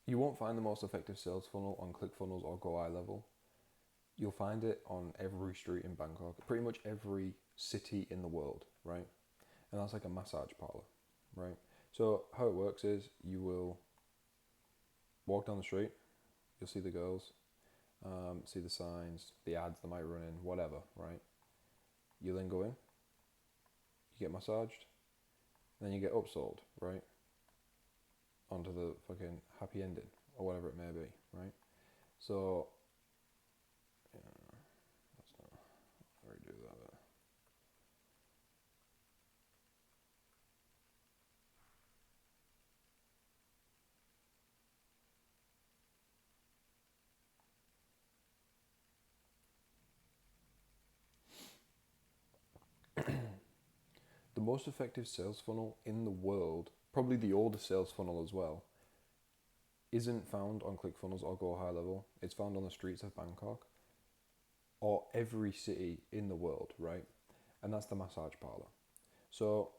You won't find the most effective sales funnel on ClickFunnels or Go Eye Level. You'll find it on every street in Bangkok, pretty much every city in the world, right? And that's like a massage parlor, right? So how it works is you will walk down the street, you'll see the girls, see the signs, the ads that might run in, whatever, right? You then go in, you get massaged, then you get upsold, right? Onto the fucking happy ending, or whatever it may be, right? So, yeah, let's not redo that. The most effective sales funnel in the world, probably the oldest sales funnel as well, isn't found on ClickFunnels or Go High Level. It's found on the streets of Bangkok or every city in the world, right? And that's the massage parlor. So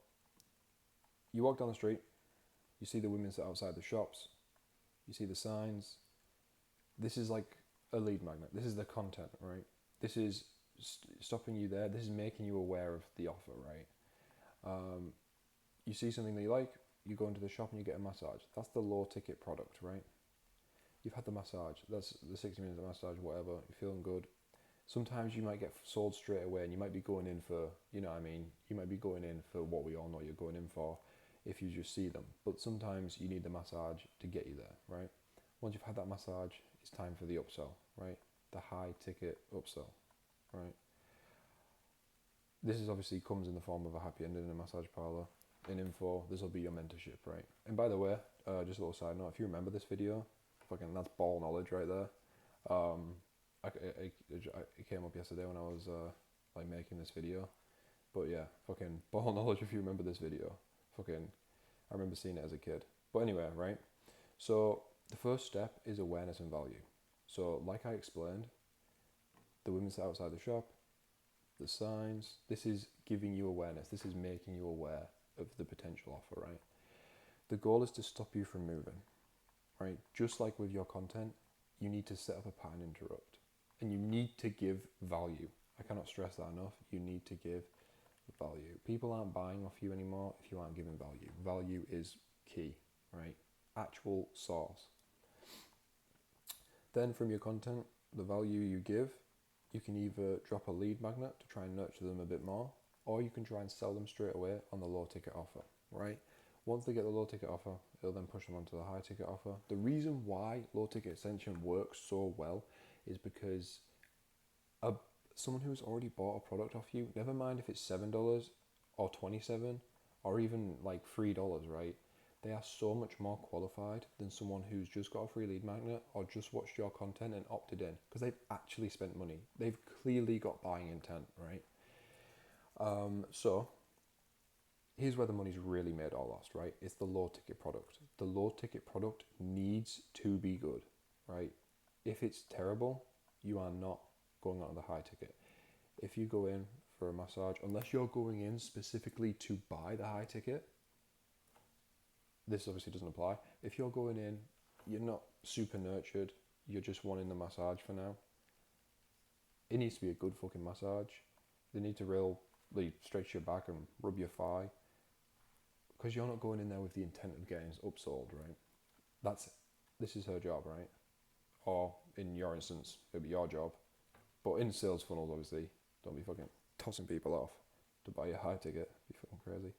you walk down the street, you see the women sit outside the shops, you see the signs. This is like a lead magnet. This is the content, right? This is stopping you there. This is making you aware of the offer, right? You see something that you like, you go into the shop and you get a massage. That's the low ticket product, right? You've had the massage. That's the 60 minutes of massage, whatever. You're feeling good. Sometimes you might get sold straight away and you might be going in for, you know what I mean? You might be going in for what we all know you're going in for if you just see them. But sometimes you need the massage to get you there, right? Once you've had that massage, it's time for the upsell, right? The high ticket upsell, right? This is obviously comes in the form of a happy ending in a massage parlor. In info, this will be your mentorship, right? And by the way, just a little side note, if you remember this video, fucking that's ball knowledge right there. It came up yesterday when I was like making this video, but yeah, fucking ball knowledge if you remember this video. Fucking, I remember seeing it as a kid. But anyway, right? So the first step is awareness and value. So like I explained, the women sit outside the shop, the signs. This is giving you awareness. This is making you aware of the potential offer, right? The goal is to stop you from moving, right? Just like with your content, you need to set up a pattern interrupt and you need to give value. I cannot stress that enough. You need to give value. People aren't buying off you anymore if you aren't giving value. Value is key, right? Actual source. Then from your content, the value you give, you can either drop a lead magnet to try and nurture them a bit more, or you can try and sell them straight away on the low ticket offer, right? Once they get the low ticket offer, it'll then push them onto the high ticket offer. The reason why low ticket ascension works so well is because someone who's already bought a product off you, never mind if it's $7 or $27 or even like $3, right? They are so much more qualified than someone who's just got a free lead magnet or just watched your content and opted in because they've actually spent money. They've clearly got buying intent, right? So here's where the money's really made or lost, right? It's the low ticket product. The low ticket product needs to be good, right? If it's terrible, you are not going on the high ticket. If you go in for a massage, unless you're going in specifically to buy the high ticket, this obviously doesn't apply. If you're going in, you're not super nurtured, you're just wanting the massage for now, it needs to be a good fucking massage. They need to really stretch your back and rub your thigh, because you're not going in there with the intent of getting upsold, right? This is her job, right? Or in your instance, it'll be your job. But in sales funnels, obviously, don't be fucking tossing people off to buy a high ticket. Be fucking crazy.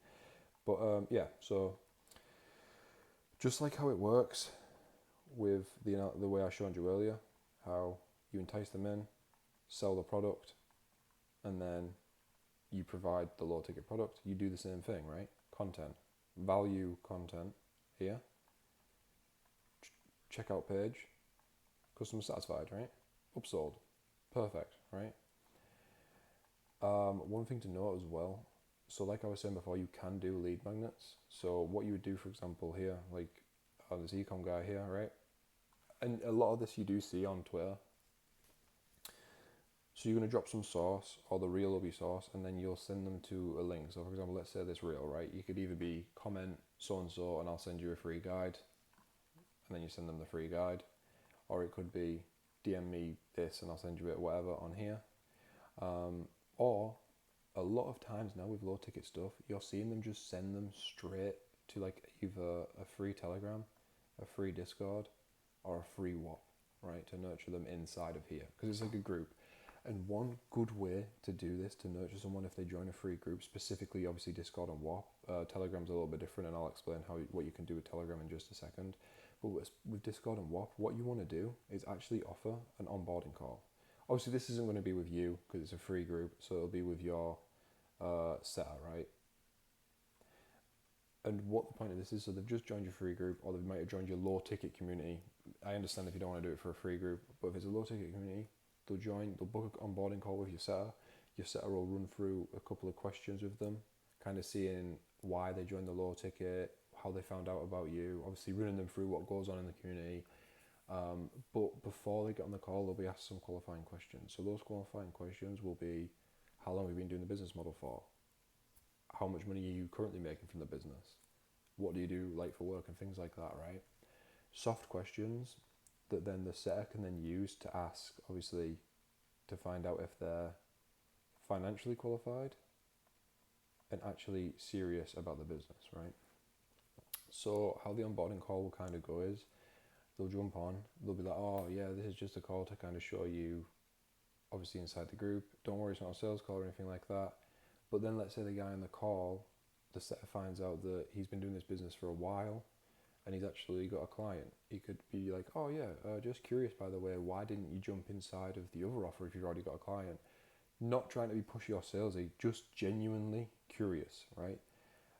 But yeah, so just like how it works with the way I showed you earlier, how you entice them in, sell the product, and then you provide the low ticket product, you do the same thing, right? Content, value content here, checkout page, customer satisfied, right? Upsold, perfect, right? One thing to note as well, so like I was saying before, you can do lead magnets. So what you would do, for example, here, like this ecom guy here, right? And a lot of this you do see on Twitter. So you're going to drop some source, or the reel will be source, and then you'll send them to a link. So for example, let's say this reel, right? You could either be comment so-and-so, and I'll send you a free guide. and then you send them the free guide. Or it could be DM me this and I'll send you it, whatever, on here. Or a lot of times now with low ticket stuff, you're seeing them just send them straight to like either a free Telegram, a free Discord, or a free WAP, right? To nurture them inside of here, because it's like a group. And one good way to do this, to nurture someone if they join a free group, specifically obviously Discord and WAP, Telegram's a little bit different, and I'll explain what you can do with Telegram in just a second. But with Discord and WAP, what you want to do is actually offer an onboarding call. Obviously this isn't going to be with you because it's a free group, so it'll be with your setter, right? And what the point of this is, so they've just joined your free group, or they might have joined your low ticket community. I understand if you don't want to do it for a free group, but if it's a low ticket community, they'll book an onboarding call with your setter. Your setter will run through a couple of questions with them, kind of seeing why they joined the low ticket, how they found out about you, obviously running them through what goes on in the community. But before they get on the call, they'll be asked some qualifying questions. So those qualifying questions will be, how long have you been doing the business model for? How much money are you currently making from the business? What do you do like for work and things like that, right? Soft questions that then the setter can then use to ask, obviously, to find out if they're financially qualified and actually serious about the business, right? So how the onboarding call will kind of go is, they'll jump on, they'll be like, oh yeah, this is just a call to kind of show you, obviously inside the group, don't worry, it's not a sales call or anything like that. But then let's say the guy on the call, the setter finds out that he's been doing this business for a while and he's actually got a client. He could be like, oh yeah, just curious by the way, why didn't you jump inside of the other offer if you've already got a client? Not trying to be pushy or salesy, just genuinely curious, right?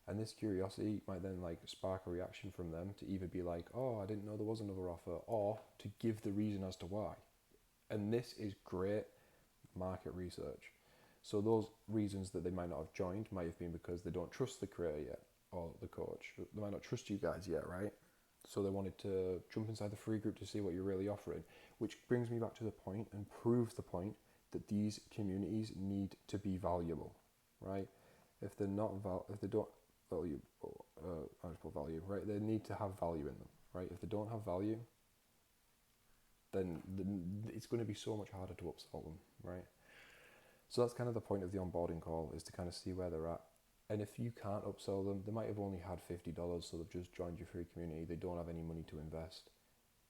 And this curiosity might then like spark a reaction from them to either be like, oh, I didn't know there was another offer, or to give the reason as to why. And this is great market research. So those reasons that they might not have joined might have been because they don't trust the creator yet, or the coach. They might not trust you guys yet, right? So they wanted to jump inside the free group to see what you're really offering, which brings me back to the point and proves the point that these communities need to be valuable, right? If they're not if they don't value, I just put value, right? They need to have value in them, right? If they don't have value, then it's going to be so much harder to upsell them, right? So that's kind of the point of the onboarding call, is to kind of see where they're at. And if you can't upsell them, they might have only had $50, so they've just joined your free community, they don't have any money to invest.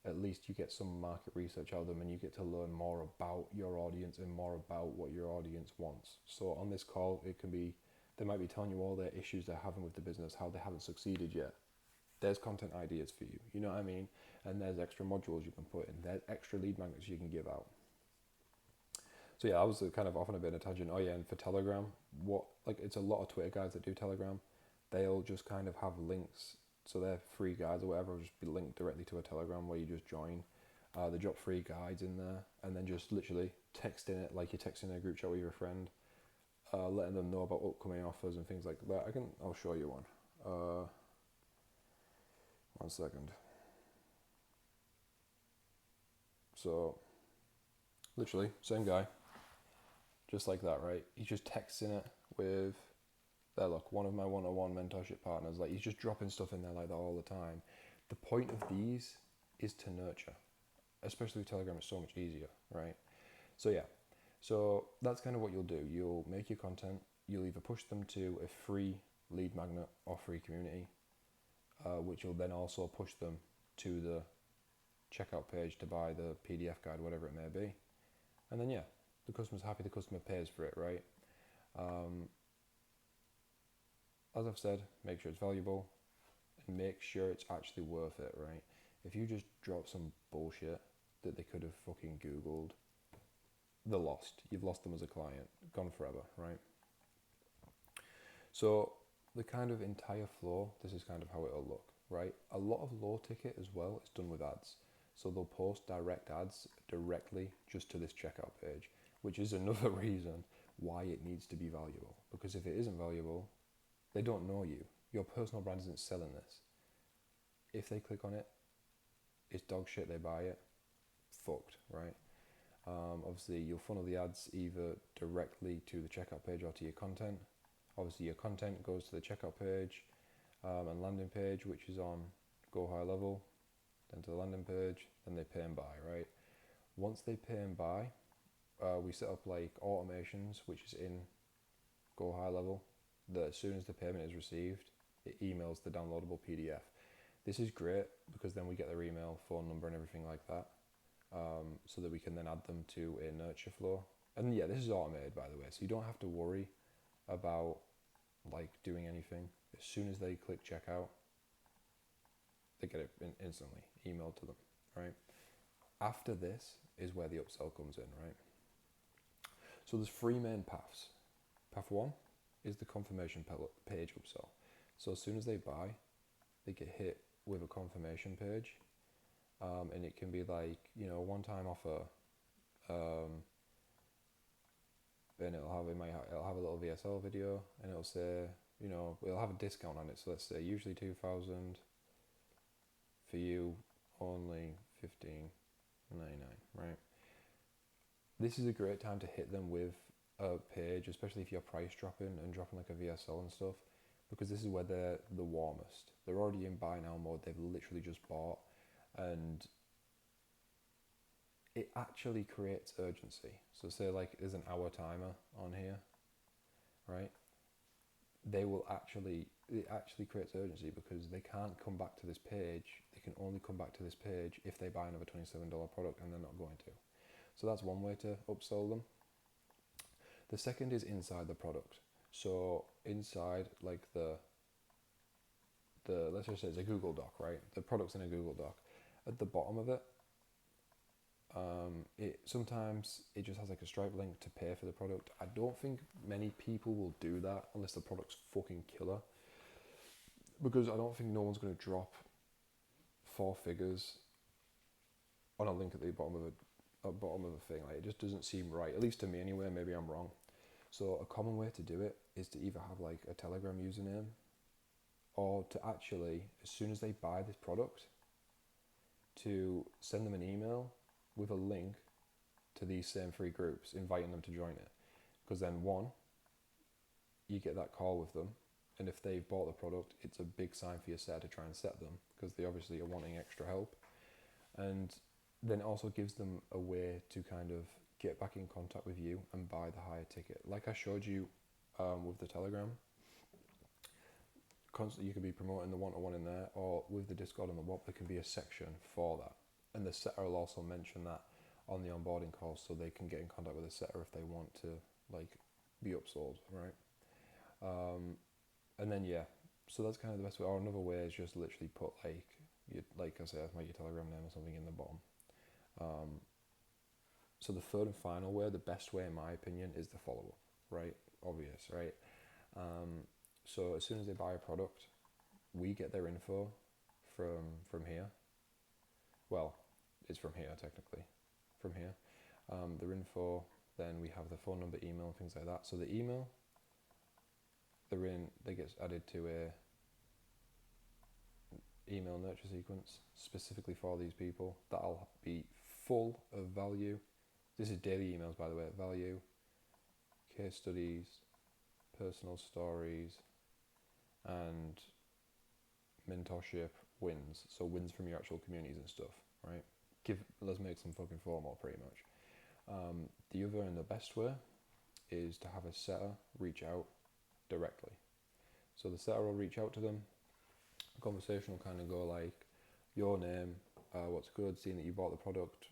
At least you get some market research out of them and you get to learn more about your audience and more about what your audience wants. So on this call, it can be, they might be telling you all their issues they're having with the business, how they haven't succeeded yet. There's content ideas for you, you know what I mean? And there's extra modules you can put in, there's extra lead magnets you can give out. So yeah, I was kind of off on a bit of a tangent. Oh yeah, and for Telegram, it's a lot of Twitter guys that do Telegram. They'll just kind of have links, so their free guides or whatever will just be linked directly to a Telegram where you just join. They drop free guides in there, and then just literally text in it like you're texting a group chat with your friend, letting them know about upcoming offers and things like that. I'll show you one. 1 second. So, literally, same guy. Just like that, right? He's just texting it with, there look, one of my one-on-one mentorship partners. Like, he's just dropping stuff in there like that all the time. The point of these is to nurture. Especially with Telegram, it's so much easier, right? So yeah, so that's kind of what you'll do. You'll make your content, you'll either push them to a free lead magnet or free community, which will then also push them to the checkout page to buy the PDF guide, whatever it may be. And then yeah, the customer's happy, the customer pays for it, right? As I've said, make sure it's valuable and make sure it's actually worth it, right? If you just drop some bullshit that they could have fucking Googled, they're lost. You've lost them as a client, gone forever, right? So the kind of entire flow, this is kind of how it'll look, right? A lot of low ticket as well is done with ads. So they'll post direct ads directly just to this checkout page, which is another reason why it needs to be valuable. Because if it isn't valuable, they don't know you. Your personal brand isn't selling this. If they click on it, it's dog shit, they buy it, fucked, right? Obviously, you'll funnel the ads either directly to the checkout page or to your content. Obviously, your content goes to the checkout page and landing page, which is on Go High Level. then to the landing page, then they pay and buy, right? Once they pay and buy, we set up like automations, which is in Go High Level, that as soon as the payment is received, it emails the downloadable PDF. This is great because then we get their email, phone number, and everything like that, so that we can then add them to a nurture flow. And yeah, this is automated, by the way, so you don't have to worry about like doing anything. As soon as they click checkout, they get it instantly emailed to them, right? After this is where the upsell comes in, right? So there's 3 main paths. Path 1 is the confirmation page upsell. So as soon as they buy, they get hit with a confirmation page, and it can be like, you know, one-time offer, and it'll have a little VSL video, and it'll say, you know, it'll have a discount on it. So let's say usually 2,000 for you, only 15.99, right? This is a great time to hit them with a page, especially if you're price dropping and dropping like a VSL and stuff, because this is where they're the warmest. They're already in buy now mode. They've literally just bought, and it actually creates urgency. So say like there's an hour timer on here, right? It actually creates urgency because they can't come back to this page. They can only come back to this page if they buy another $27 product, and they're not going to. So that's one way to upsell them. The second is inside the product. So inside like the let's just say it's a Google Doc, right? The product's in a Google Doc. At the bottom of it, sometimes it just has like a Stripe link to pay for the product. I don't think many people will do that unless the product's fucking killer, because I don't think no one's going to drop 4 figures on a link at the bottom of a thing. Like, it just doesn't seem right, at least to me anyway. Maybe I'm wrong. So a common way to do it is to either have like a Telegram username, or to actually, as soon as they buy this product, to send them an email with a link to these same 3 groups, inviting them to join it. Because then, one, you get that call with them, and if they've bought the product, it's a big sign for your setter to try and set them, because they obviously are wanting extra help. And then it also gives them a way to kind of get back in contact with you and buy the higher ticket. Like I showed you with the Telegram, constantly you could be promoting the one-to-one in there, or with the Discord and the WhatsApp, there can be a section for that. And the setter will also mention that on the onboarding call, so they can get in contact with the setter if they want to like be upsold, right? And then yeah, so that's kind of the best way. Or another way is just literally put like I say, like your Telegram name or something in the bottom. So the third and final way, the best way in my opinion, is the follow-up, right? Obvious, right? So as soon as they buy a product, we get their info from here. Well, it's from here technically, from here. Their info, then we have the phone number, email, things like that. So the email, they get added to a email nurture sequence specifically for these people. That'll be full of value. This is daily emails, by the way. Value, case studies, personal stories, and mentorship wins. So wins from your actual communities and stuff, right? Let's make some fucking formal, pretty much. The other and the best way is to have a setter reach out directly. So the setter will reach out to them. The conversation will kind of go like, your name, what's good, seeing that you bought the product,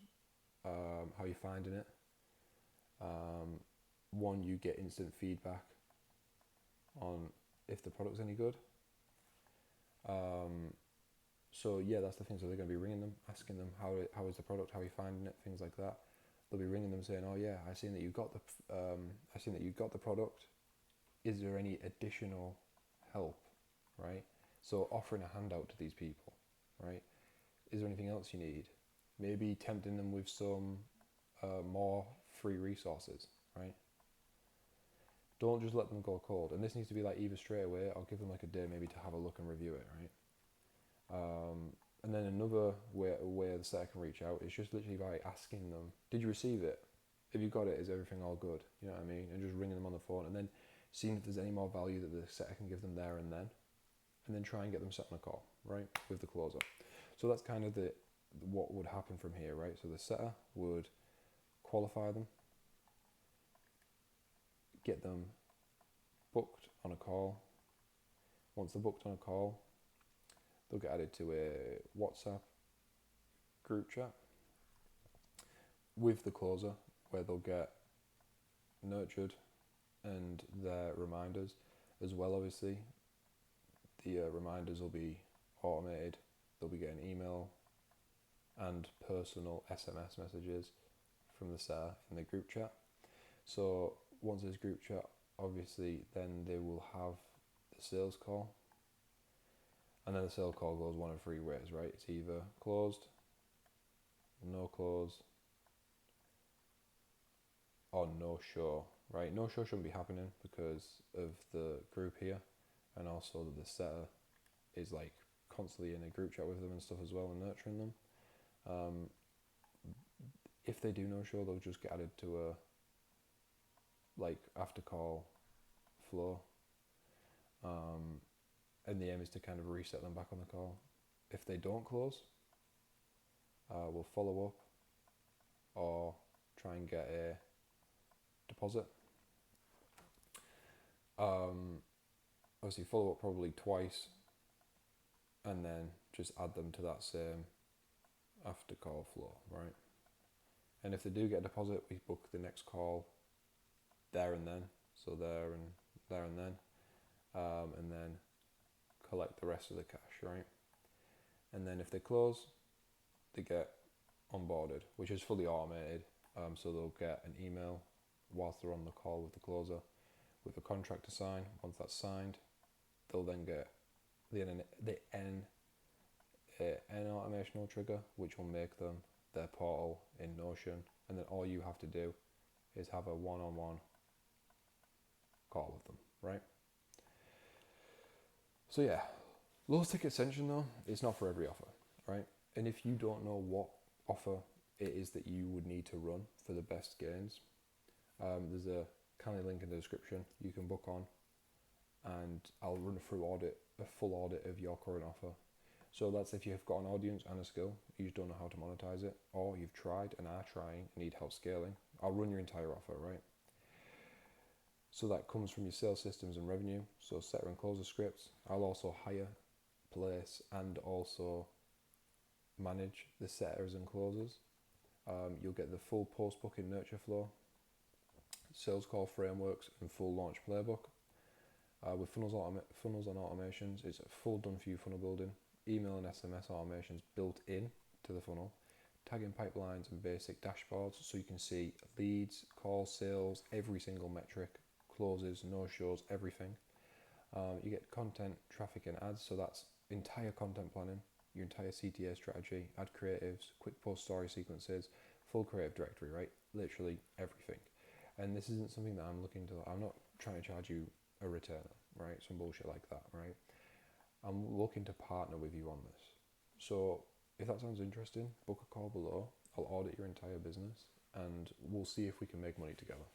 how you finding it. One, you get instant feedback on if the product's any good. So yeah, that's the thing. So they're going to be ringing them, asking them how is the product, how are you finding it, things like that. They'll be ringing them saying, oh yeah, I seen that you got the product. Is there any additional help, right? So offering a handout to these people, right? Is there anything else you need? Maybe tempting them with some more free resources, right? Don't just let them go cold. And this needs to be like either straight away or give them like a day maybe to have a look and review it, right? And then another way the setter can reach out is just literally by asking them, did you receive it? If you got it, is everything all good? You know what I mean? And just ringing them on the phone and then seeing if there's any more value that the setter can give them there and then try and get them set on a call, right? With the closer. So that's kind of the what would happen from here, right? So the setter would qualify them, get them booked on a call. Once they're booked on a call, they'll get added to a WhatsApp group chat with the closer, where they'll get nurtured and their reminders as well. Obviously, the reminders will be automated. They'll be getting email and personal SMS messages from the setter in the group chat. So once this group chat, obviously, then they will have the sales call, and then the sales call goes one of three ways, right? It's either closed, no close, or no show, right? No show shouldn't be happening because of the group here, and also that the setter is like constantly in a group chat with them and stuff as well and nurturing them. If they do no show, they'll just get added to a like after call flow, and the aim is to kind of reset them back on the call. If they don't close, we'll follow up or try and get a deposit. Obviously follow up probably twice, and then just add them to that same after call flow, right? And if they do get a deposit, we book the next call there and then, so there and then, and then collect the rest of the cash, right? And then if they close, they get onboarded, which is fully automated. So they'll get an email whilst they're on the call with the closer with a contract to sign. Once that's signed, they'll then get the N automational trigger, which will make them their portal in Notion, and then all you have to do is have a one-on-one call with them, right? So yeah, low ticket ascension though, it's not for every offer, right? And if you don't know what offer it is that you would need to run for the best gains, there's a Canly link in the description you can book on, and I'll run a full audit of your current offer. So that's if you've got an audience and a skill, you just don't know how to monetize it, or you've tried and are trying and need help scaling. I'll run your entire offer, right? So that comes from your sales systems and revenue, so setter and closer scripts. I'll also hire, place, and also manage the setters and closers. You'll get the full post-booking nurture flow, sales call frameworks, and full launch playbook. With funnels and automations, it's a full done-for-you funnel building, email and SMS automations built in to the funnel, tagging pipelines and basic dashboards so you can see leads, calls, sales, every single metric, closes, no-shows, everything. You get content, traffic, and ads, so that's entire content planning, your entire CTA strategy, ad creatives, quick post story sequences, full creative directory, right? Literally everything. And this isn't something that I'm not trying to charge you a retainer, right? Some bullshit like that, right? I'm looking to partner with you on this. So if that sounds interesting, book a call below. I'll audit your entire business and we'll see if we can make money together.